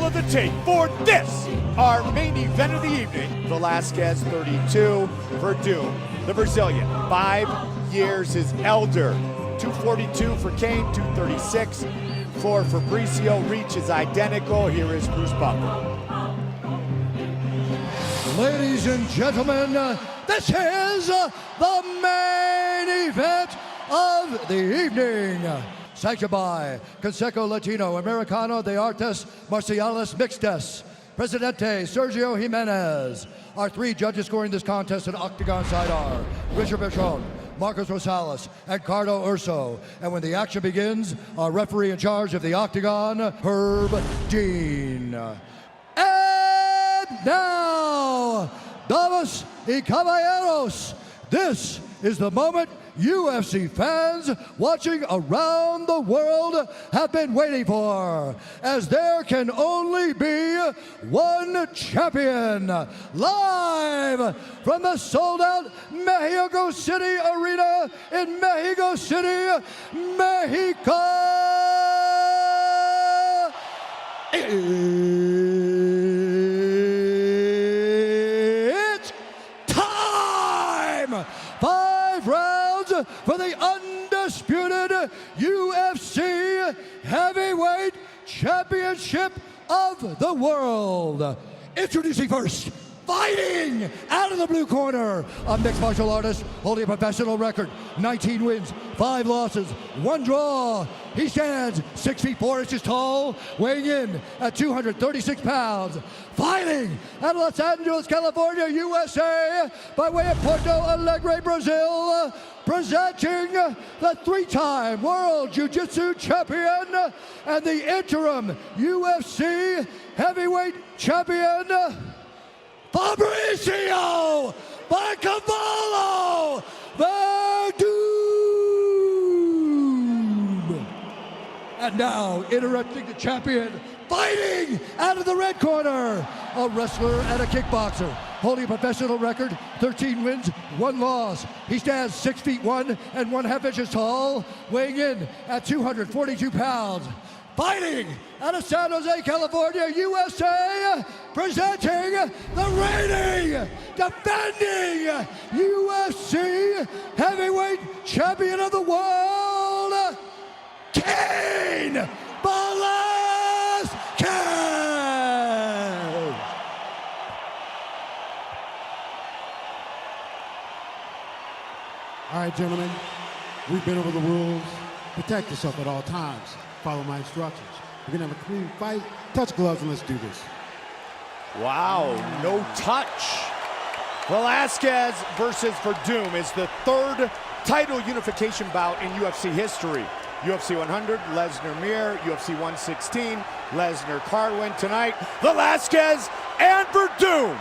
of the tape for this, our main event of the evening. Velasquez, 32, Werdurm, the Brazilian, 5 years his elder. 242 for Cain, 236 for Fabricio. Reach is identical. Here is Bruce Butler. Ladies and gentlemen, this is the main event of the evening. Sanctioned by Consejo Latino Americano de Artes Marciales Mixtas, Presidente Sergio Jimenez. Our 3 judges scoring this contest at octagon side are Richard Bertrand, Marcos Rosales, and Cardo Urso. And when the action begins, our referee in charge of the octagon, Herb Dean. And now, damas y caballeros, this is the moment UFC fans watching around the world have been waiting for, as there can only be one champion. Live from the sold-out Mexico City Arena in Mexico City, Mexico. It's time! 5 rounds for the undisputed UFC Heavyweight Championship of the World. Introducing first, fighting out of the blue corner, a mixed martial artist holding a professional record, 19 wins, 5 losses, 1 draw. He stands 6 feet 4 inches tall, weighing in at 236 pounds. Fighting out of Los Angeles, California, USA, by way of Porto Alegre, Brazil, presenting the 3-time World Jiu-Jitsu Champion and the interim UFC Heavyweight Champion, Fabricio by Cavallo Werdurm. And now, interrupting the champion, fighting out of the red corner, a wrestler and a kickboxer, holding a professional record, 13 wins, 1 loss. He stands 6 feet 1 and 1/2 inches tall, weighing in at 242 pounds. Fighting out of San Jose, California, USA, presenting the reigning, defending UFC Heavyweight Champion of the World, Cain Velasquez! All right, gentlemen, we've been over the rules. Protect yourself at all times. Follow my instructions. We're gonna have a clean fight. Touch gloves and let's do this. Wow, no touch. Velasquez versus Werdurm is the 3rd title unification bout in UFC history. UFC 100, Lesnar-Mir, UFC 116, Lesnar-Carwin. Tonight, Velasquez and Werdurm.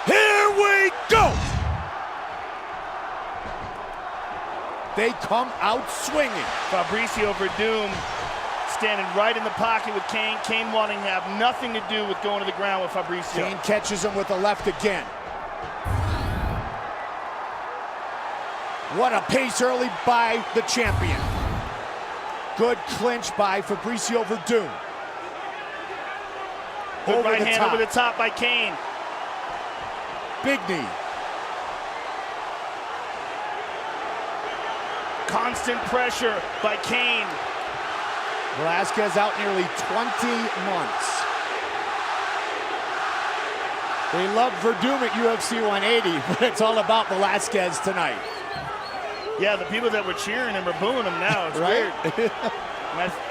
Here we go! They come out swinging. Fabricio Werdurm standing right in the pocket with Cain. Cain wanting to have nothing to do with going to the ground with Fabricio. Cain catches him with the left again. What a pace early by the champion. Good clinch by Fabricio Werdurm. Good right hand over the top by Cain. Big knee. Constant pressure by Cain. Velasquez out nearly 20 months. They love Werdurm at UFC 180, but it's all about Velasquez tonight. Yeah, the people that were cheering him are booing him now. It's right? Weird.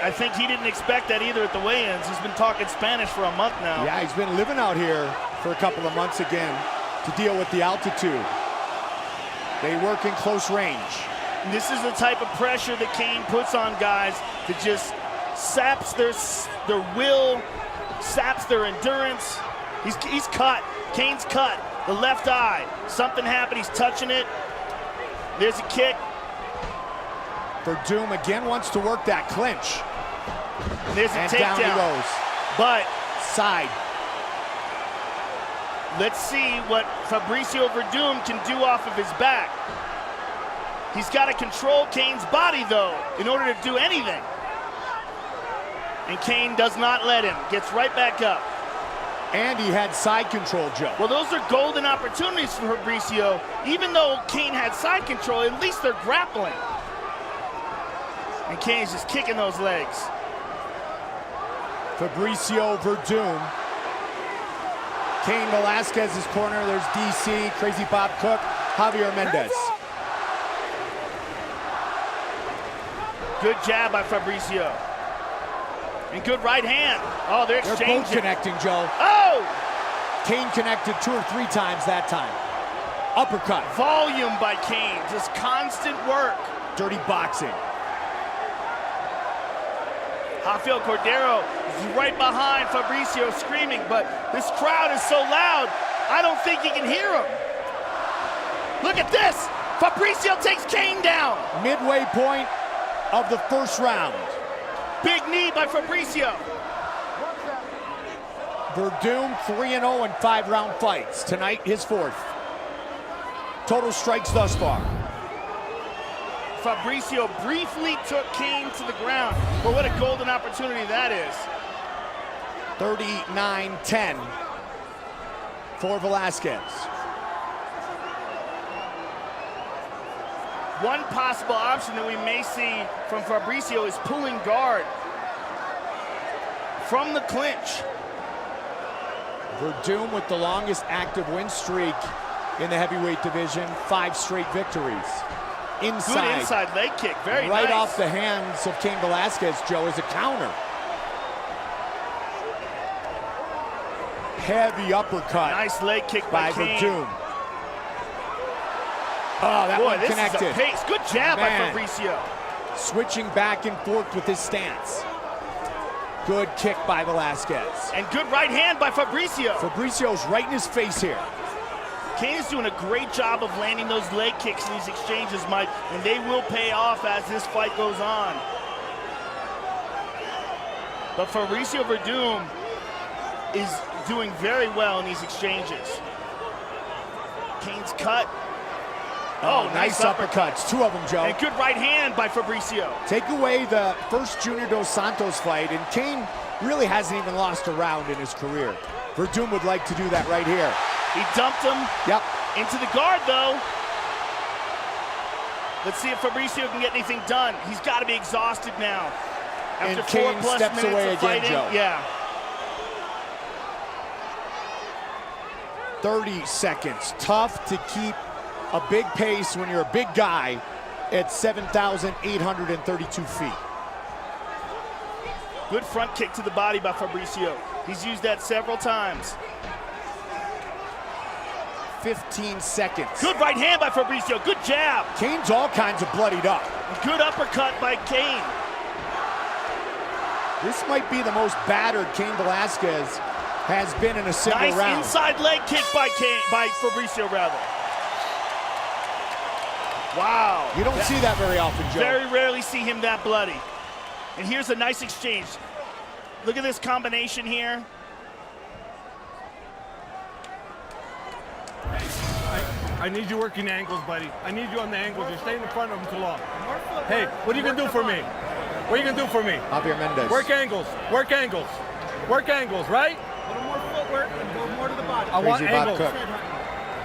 I think he didn't expect that either at the weigh-ins. He's been talking Spanish for a month now. Yeah, he's been living out here for a couple of months again to deal with the altitude. They work in close range. This is the type of pressure that Cain puts on guys that just saps their will, saps their endurance. He's cut. Cain's cut. The left eye. Something happened. He's touching it. There's a kick. Werdurm again wants to work that clinch. There's a takedown. Down he goes. But side. Let's see what Fabricio Werdurm can do off of his back. He's got to control Cain's body, though, in order to do anything. And Cain does not let him. Gets right back up. And he had side control, Joe. Well, those are golden opportunities for Fabricio. Even though Cain had side control, at least they're grappling. And Cain's just kicking those legs. Fabricio Werdurm. Cain Velasquez's corner. There's DC, Crazy Bob Cook, Javier Mendez. Good jab by Fabricio. And good right hand. Oh, they're exchanging. They're both connecting, Joe. Oh! Cain connected 2 or 3 times that time. Uppercut. Volume by Cain. Just constant work. Dirty boxing. Rafael Cordero is right behind Fabricio screaming, but this crowd is so loud, I don't think he can hear him. Look at this. Fabricio takes Cain down. Midway point of the first round. Big knee by Fabricio. Werdurm 3-0 in 5-round fights. Tonight, his 4th. Total strikes thus far. Fabricio briefly took Cain to the ground, but what a golden opportunity that is. 39-10 for Velasquez. One possible option that we may see from Fabricio is pulling guard from the clinch. Werdurm with the longest active win streak in the heavyweight division, 5 straight victories. Inside. Good inside leg kick, very right nice. off the hands of Cain Velasquez, Joe, as a counter. Heavy uppercut. Nice leg kick by Cain. Werdurm. Oh, that one this connected. is a pace. Good jab by Man. Fabricio. Switching back and forth with his stance. Good kick by Velasquez. And good right hand by Fabricio. Fabricio's right in his face here. Cain is doing a great job of landing those leg kicks in these exchanges, Mike, and they will pay off as this fight goes on. But Fabricio Werdurm is doing very well in these exchanges. Cain's cut. Oh, nice uppercuts. 2 of them, Joe. And good right hand by Fabricio. Take away the first Junior Dos Santos fight, and Cain really hasn't even lost a round in his career. Werdurm would like to do that right here. He dumped him into the guard, though. Let's see if Fabricio can get anything done. He's got to be exhausted now. After And Cain 4+ steps minutes away of again, fighting. Joe. Yeah. 30 seconds. Tough to keep a big pace when you're a big guy at 7,832 feet. Good front kick to the body by Fabricio. He's used that several times. 15 seconds. Good right hand by Fabricio. Good jab. Cain's all kinds of bloodied up. Good uppercut by Cain. This might be the most battered Cain Velasquez has been in a single Nice round. inside leg kick by Fabricio, rather. Wow. You don't see that very often, Joe. Very rarely see him that bloody. And here's a nice exchange. Look at this combination here. I need you working angles, buddy. I need you on the angles. You're staying in front of them too long. Hey, what are you going to do for me? What are you going to do for me? Javier Mendez. Work angles. Work angles. Work angles, right? A little more footwork and go more to the body. I want Crazy Bob angles. Cook.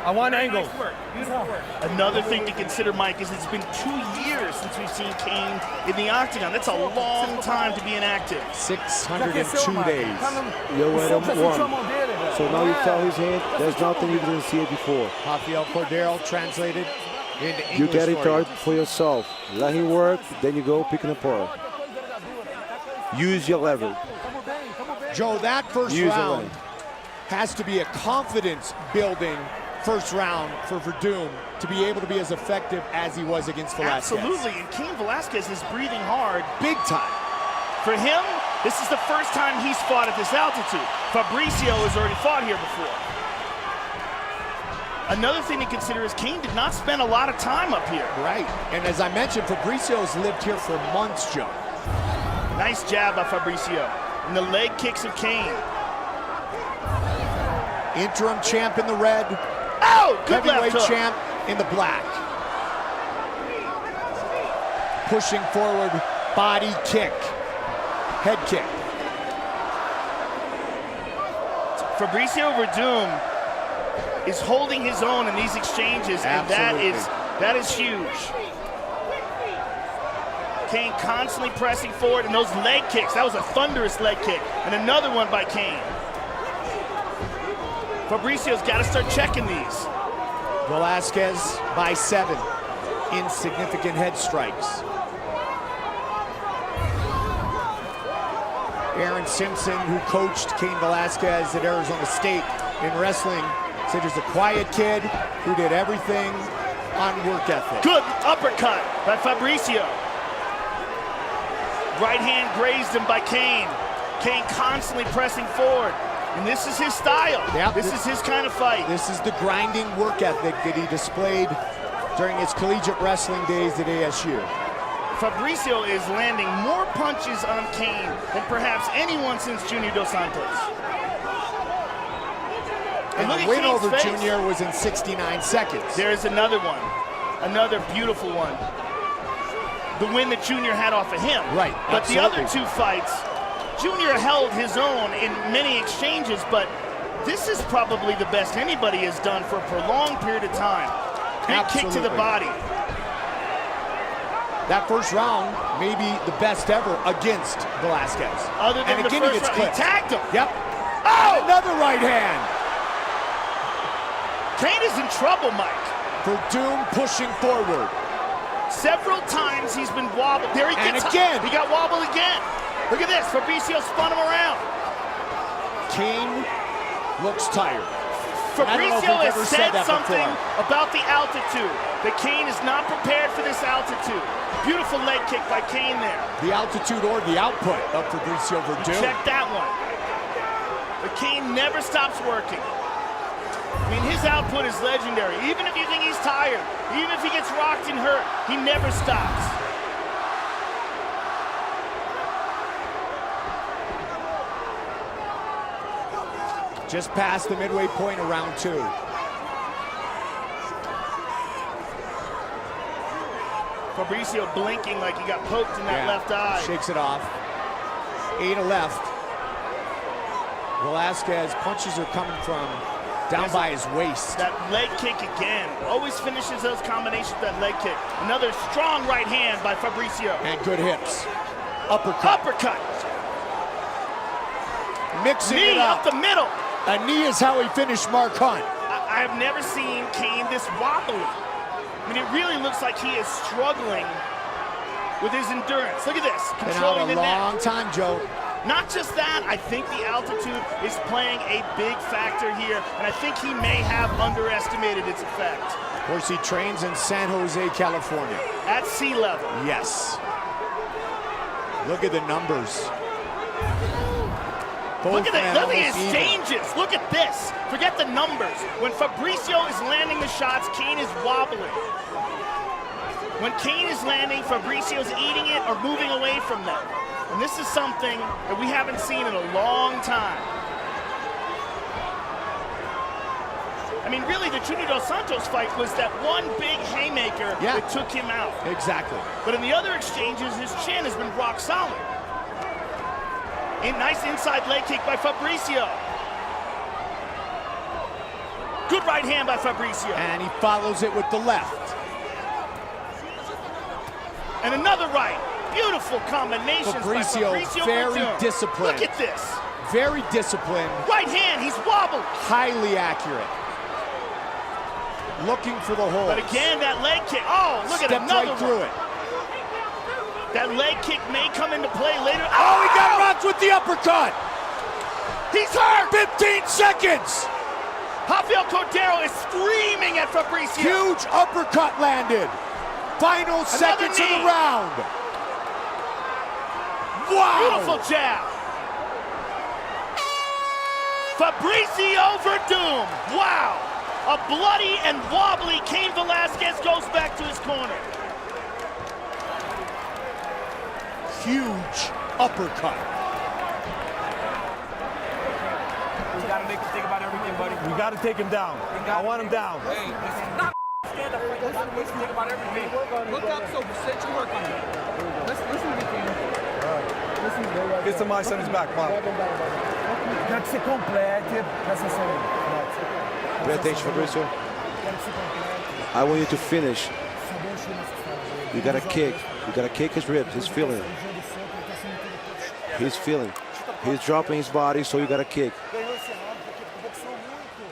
I want angles. Nice work. Beautiful work. Another thing to consider, Mike, is it's been 2 years since we've seen Cain in the octagon. That's a long time to be inactive. 602 days. You went him one. So now you felt his hand. There's nothing you didn't see it before. Rafael Cordero translated into English. You get it for you. started for yourself. Let him work, then you go picking apart. Use your lever. Joe, that first Use round it. has to be a confidence-building first round for Werdurm to be able to be as effective as he was against Velasquez. Absolutely, and Cain Velasquez is breathing hard. Big time. For him, this is the first time he's fought at this altitude. Fabricio has already fought here before. Another thing to consider is Cain did not spend a lot of time up here. Right, and as I mentioned, Fabricio's lived here for months, Joe. Nice jab by Fabricio. And the leg kicks of Cain. Interim champ in the red. Oh, good left Heavyweight hook. champ in the black. Pushing forward, body kick, head kick. Fabricio Werdurm is holding his own in these exchanges, and that is huge. Cain constantly pressing forward, and those leg kicks, that was a thunderous leg kick, and another one by Cain. Fabricio's got to start checking these. Velasquez by 7. Insignificant head strikes. Aaron Simpson, who coached Cain Velasquez at Arizona State in wrestling, said he's a quiet kid who did everything on work ethic. Good uppercut by Fabricio. Right hand grazed him by Cain. Cain constantly pressing forward. And this is his style. Yep. This is his kind of fight. This is the grinding work ethic that he displayed during his collegiate wrestling days at ASU. Fabricio is landing more punches on Cain than perhaps anyone since Junior Dos Santos. And look the at win Cain's over face. Junior was in 69 seconds. There's another one. Another beautiful one. The win that Junior had off of him. Right, But absolutely. the other two fights, Junior held his own in many exchanges, but this is probably the best anybody has done for a prolonged period of time. Big kick to the Absolutely. body. That first round may be the best ever against Velasquez. Other than and the again, first he gets round, he clipped. tagged him. Yep. Oh! Another right hand. Cain is in trouble, Mike. Werdurm pushing forward. Several times he's been wobbled. There he And gets again. He got wobbled again. Look at this. Fabricio spun him around. Cain looks tired. I don't know if Fabricio we've has ever said said that something before. about the altitude. That Cain is not prepared for this altitude. Beautiful leg kick by Cain there. The altitude or the output of Fabricio Werdurm. Check that one. But Cain never stops working. I mean, his output is legendary. Even if you think he's tired, even if he gets rocked and hurt, he never stops. Just past the midway point of round 2. Fabricio blinking like he got poked in that left eye. Shakes it off. 8 left. Velasquez punches are coming from down by his waist. That leg kick again. Always finishes those combinations with that leg kick. Another strong right hand by Fabricio. And good hips. Uppercut. Uppercut. Mixing Knee it up. up the middle. A knee is how he finished Mark Hunt. I've never seen Cain this wobbly. I mean, it really looks like he is struggling with his endurance. Look at this. Been Controlling out the a neck. long time, Joe. Not just that, I think the altitude is playing a big factor here, and I think he may have underestimated its effect. Of course, he trains in San Jose, California. At sea level. Yes. Look at the numbers. Look at men it. Look at his almost even. exchanges. Look at this. Forget the numbers. When Fabricio is landing the shots, Cain is wobbling. When Cain is landing, Fabricio's eating it or moving away from them. And this is something that we haven't seen in a long time. I mean, really, the Junior Dos Santos fight was that one big haymaker that took him out. Exactly. But in the other exchanges, his chin has been rock solid. A nice inside leg kick by Fabricio. Good right hand by Fabricio. And he follows it with the left. And another right. Beautiful combinations by Fabricio. Very Werdurm. disciplined. Look at this. Very disciplined. Right hand, he's wobbled. Highly accurate. Looking for the hole. But again, that leg kick. Oh, look at another right through one. it. That leg kick may come into play later. Oh, he got rocked with the uppercut. He's hurt. 15 seconds. Rafael Cordero is screaming at Fabricio. Huge uppercut landed. Final seconds of the round. Wow. Beautiful jab. Fabricio Werdurm. Wow. A bloody and wobbly Cain Velasquez goes back to his corner. Huge uppercut. We gotta make him think about everything, buddy. We got to take him down. I want him down. Hey, listen. Stand up. Gotta make him think about everything. Look up, so set your work on it. Listen to me, King. Get some ice on his back, Bob. Quero que você complete essa semana. Pay attention, Fabricio. I want you to finish. You gotta kick. You gotta kick his ribs. He's feeling it. He's feeling. He's dropping his body, so you gotta kick.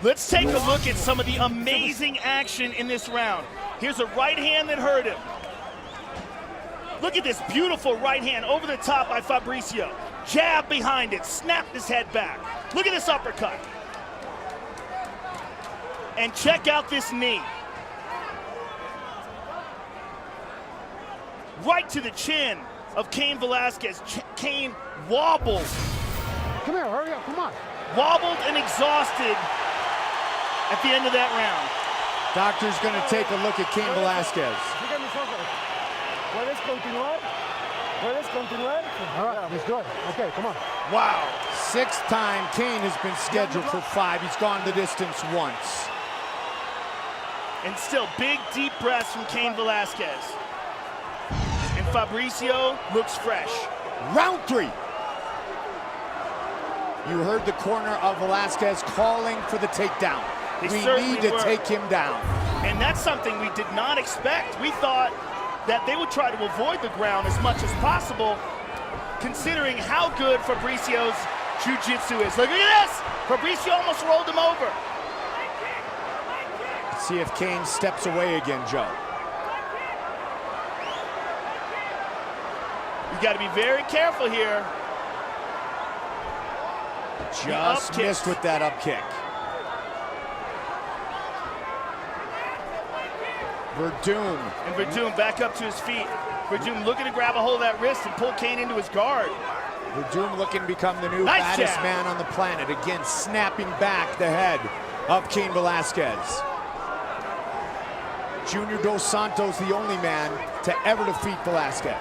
Let's take a look at some of the amazing action in this round. Here's a right hand that hurt him. Look at this beautiful right hand over the top by Fabricio. Jab behind it, snapped his head back. Look at this uppercut. And check out this knee. Right to the chin of Cain Velasquez. Cain wobbled. Come here, hurry up, come on. Wobbled and exhausted at the end of that round. Doctor's going to take a look at Cain Velasquez. ¿Puedes continuar? ¿Puedes continuar? All right, he's good. Okay, come on. Wow. Sixth time Cain has been scheduled for 5. He's gone the distance once. And still big, deep breaths from Cain Velasquez. And Fabricio looks fresh. Round 3. You heard the corner of Velasquez calling for the takedown. They We certainly need to were. take him down. And that's something we did not expect. We thought that they would try to avoid the ground as much as possible, considering how good Fabricio's jiu-jitsu is. Look at this! Fabricio almost rolled him over. See if Cain steps away again, Joe. You got to be very careful here. Just up kick. missed with that up kick. Werdurm. And Werdurm back up to his feet. Werdurm looking to grab a hold of that wrist and pull Cain into his guard. Werdurm looking to become the new Nice baddest jab. man on the planet. Again, snapping back the head of Cain Velasquez. Junior Dos Santos, the only man to ever defeat Velasquez.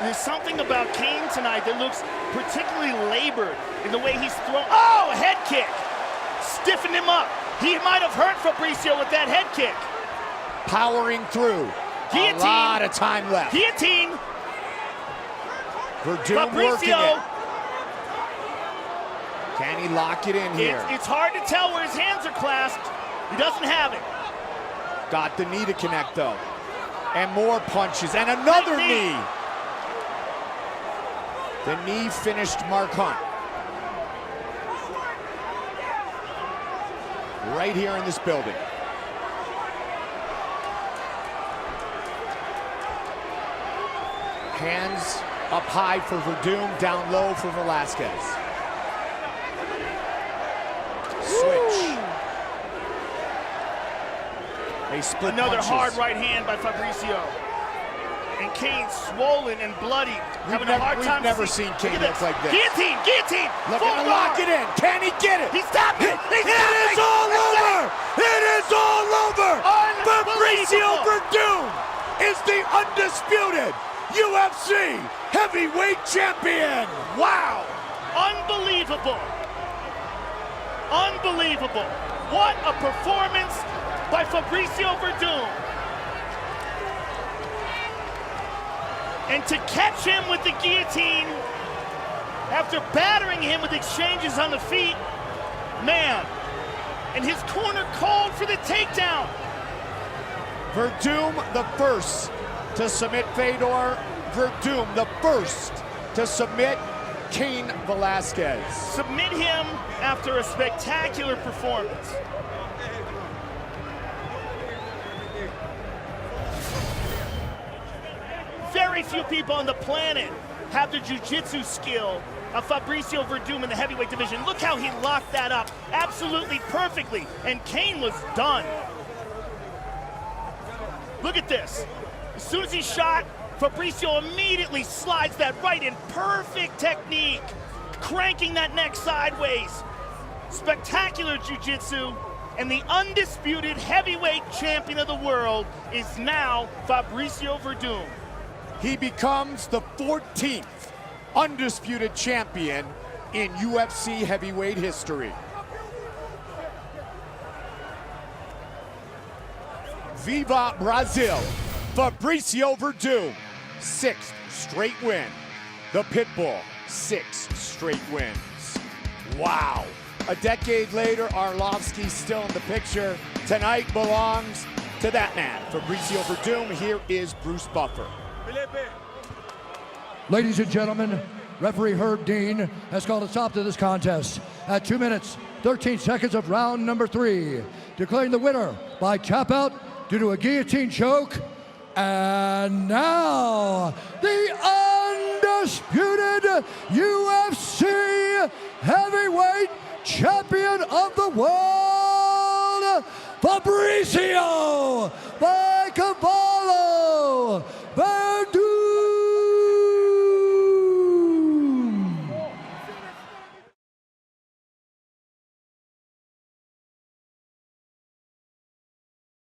There's something about Cain tonight that looks particularly labored in the way he's thrown. Oh, a head kick. Stiffened him up. He might have hurt Fabricio with that head kick. Powering through. Guillotine. A lot of time left. Guillotine. Werdurm working Fabricio. it. Can he lock it in here? It's hard to tell where his hands are clasped. He doesn't have it. Got the knee to connect though. And more punches and another Big knee. knee. The knee finished Mark Hunt. Right here in this building. Hands up high for Werdurm, down low for Velasquez. Switch. They split Another punches. hard right hand by Fabricio. And Cain swollen and bloody, having a hard time. We've never seen Cain look like this. Guillotine, guillotine. Looking full to lock guard. it in. Can he get it? He stopped it. He It stopped is all over! It is all over! Fabricio Unbelievable. Werdurm is the undisputed UFC heavyweight champion! Wow! Unbelievable. Unbelievable. What a performance by Fabricio Werdurm. And to catch him with the guillotine after battering him with exchanges on the feet, man. And his corner called for the takedown. Werdurm the first to submit Fedor. Werdurm the first to submit Cain Velasquez. Submit him after a spectacular performance. Very few people on the planet have the jiu-jitsu skill of Fabricio Werdurm in the heavyweight division. Look how he locked that up absolutely perfectly, and Cain was done. Look at this. As soon as he shot, Fabricio immediately slides that right in. Perfect technique, cranking that neck sideways. Spectacular jiu-jitsu, and the undisputed heavyweight champion of the world is now Fabricio Werdurm. He becomes the 14th undisputed champion in UFC heavyweight history. Viva Brazil, Fabricio Werdurm. 6th straight win. The Pitbull, 6 straight wins. Wow. A decade later, Arlovsky's still in the picture. Tonight belongs to that man. Fabricio Werdurm, here is Bruce Buffer. Ladies and gentlemen, referee Herb Dean has called a stop to this contest at 2 minutes, 13 seconds of round number 3, declaring the winner by tap out due to a guillotine choke. And now, the undisputed UFC heavyweight champion of the world, Fabricio by